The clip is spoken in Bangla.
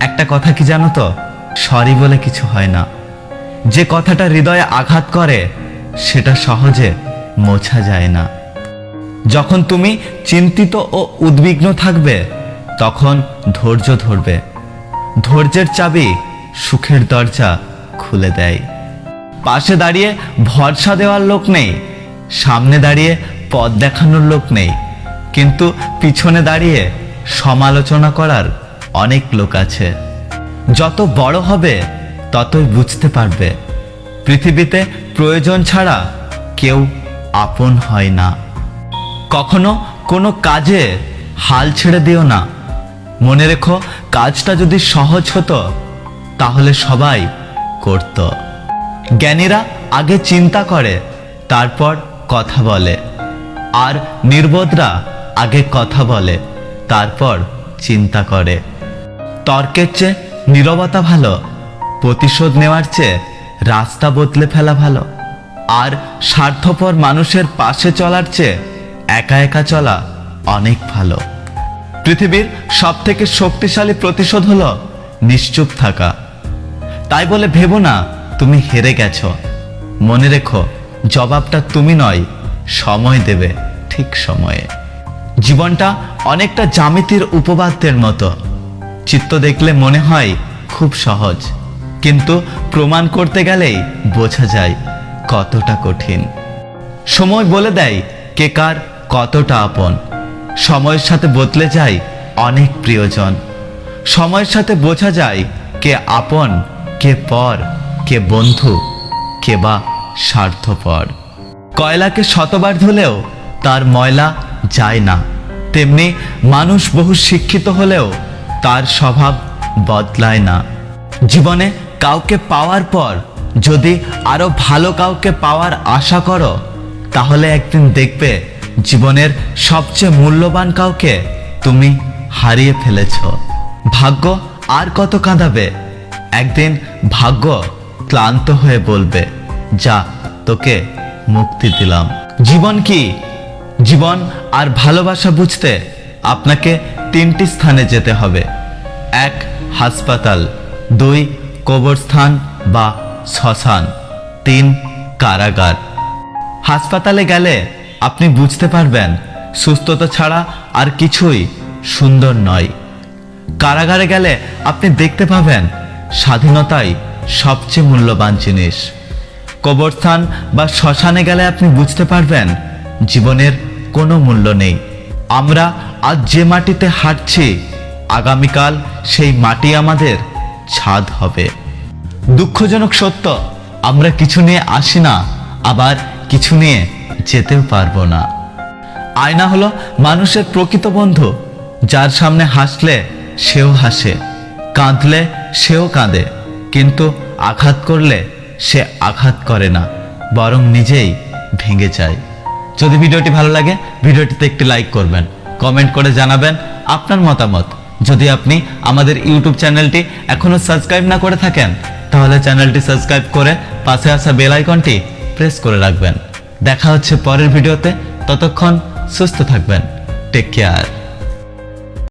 একটা কথা কি জানো তো, সরি বলে কিছু হয় না। যে কথাটা হৃদয়ে আঘাত করে সেটা সহজে মোছা যায় না। যখন তুমি চিন্তিত ও উদ্বিগ্ন থাকবে তখন ধৈর্য ধরবে। ধৈর্যের চাবি সুখের দরজা খুলে দেয়। পাশে দাঁড়িয়ে ভরসা দেওয়ার লোক নেই, সামনে দাঁড়িয়ে পথ দেখানোর লোক নেই, কিন্তু পিছনে দাঁড়িয়ে সমালোচনা করার অনেক লোক আছে। যত বড় হবে ততই বুঝতে পারবে পৃথিবীতে প্রয়োজন ছাড়া কেউ আপন হয় না। কখনো কোনো কাজে হাল ছেড়ে দিও না। মনে রেখো, কাজটা যদি সহজ হতো তাহলে সবাই করত। জ্ঞানীরা আগে চিন্তা করে তারপর কথা বলে, আর নির্বোধরা আগে কথা বলে তারপর চিন্তা করে। তর্কের চেয়ে নীরবতা ভালো, প্রতিশোধ নেওয়ার চেয়ে রাস্তা বদলে ফেলা ভালো, আর স্বার্থপর মানুষের পাশে চলার চেয়ে একা একা চলা অনেক ভালো। পৃথিবীর সবথেকে শক্তিশালী প্রতিশোধ হলো নিশ্চুপ থাকা। তাই বলে ভেবো না তুমি হেরে গেছো। মনে রেখো, জবাবটা তুমি নয়, সময় দেবে ঠিক সময়ে। জীবনটা অনেকটা জ্যামিতির উপপাদ্যের মতো। চিত্র দেখলে মনে হয় খুব সহজ, কিন্তু প্রমাণ করতে গেলেই বোঝা যায় কতটা কঠিন। সময় বলে দেয় কে কার কতটা আপন। সময়ের সাথে বদলে যায় অনেক প্রিয়জন। সময়ের সাথে বোঝা যায় কে আপন, কে পর, কে বন্ধু, কে বা স্বার্থপর। কয়লাকে শতবার ধুলেও তার ময়লা যায় না, তেমনি মানুষ বহু শিক্ষিত হলেও তার স্বভাব বদলায় না। জীবনে কাউকে পাওয়ার পর যদি আরো ভালো কাউকে পাওয়ার আশা করো, তাহলে একদিন দেখবে জীবনের সবচেয়ে মূল্যবান কাউকে তুমি হারিয়ে ফেলেছ। ভাগ্য আর কত কাঁদাবে? একদিন ভাগ্য ক্লান্ত হয়ে বলবে, যা, তোকে মুক্তি দিলাম। জীবন কি? জীবন আর ভালোবাসা বুঝতে আপনাকে 3টি স্থানে যেতে হবে। 1, হাসপাতাল। 2, কবরস্থান বা শ্মশান। 3, কারাগার। হাসপাতালে গেলে আপনি বুঝতে পারবেন সুস্থতা ছাড়া আর কিছুই সুন্দর নয়। কারাগারে গেলে আপনি দেখতে পাবেন স্বাধীনতাই সবচেয়ে মূল্যবান জিনিস। কবরস্থান বা শ্মশানে গেলে আপনি বুঝতে পারবেন জীবনের কোনো মূল্য নেই। আমরা আজ যে মাটিতে হাঁটছি, আগামীকাল সেই মাটি আমাদের ছাদ হবে। দুঃখজনক সত্য, আমরা কিছু নিয়ে আসি না, আবার কিছু নিয়ে যেতেও পারবো না। আয়না হলো মানুষের প্রকৃত বন্ধু। যার সামনে হাসলে সেও হাসে, কাঁদলে সেও কাঁদে, কিন্তু আঘাত করলে সে আঘাত করে না, বরং নিজেই ভেঙে যায়। যদি ভিডিওটি ভালো লাগে, ভিডিওটিতে একটি লাইক করবেন, কমেন্ট করে জানাবেন আপনার মতামত। যদি আপনি আমাদের ইউটিউব চ্যানেলটি এখনো সাবস্ক্রাইব না করে থাকেন, তাহলে চ্যানেলটি সাবস্ক্রাইব করে পাশে আসা বেল আইকনটি প্রেস করে রাখবেন। দেখা হচ্ছে পরের ভিডিওতে। ততক্ষণ সুস্থ থাকবেন। Take care.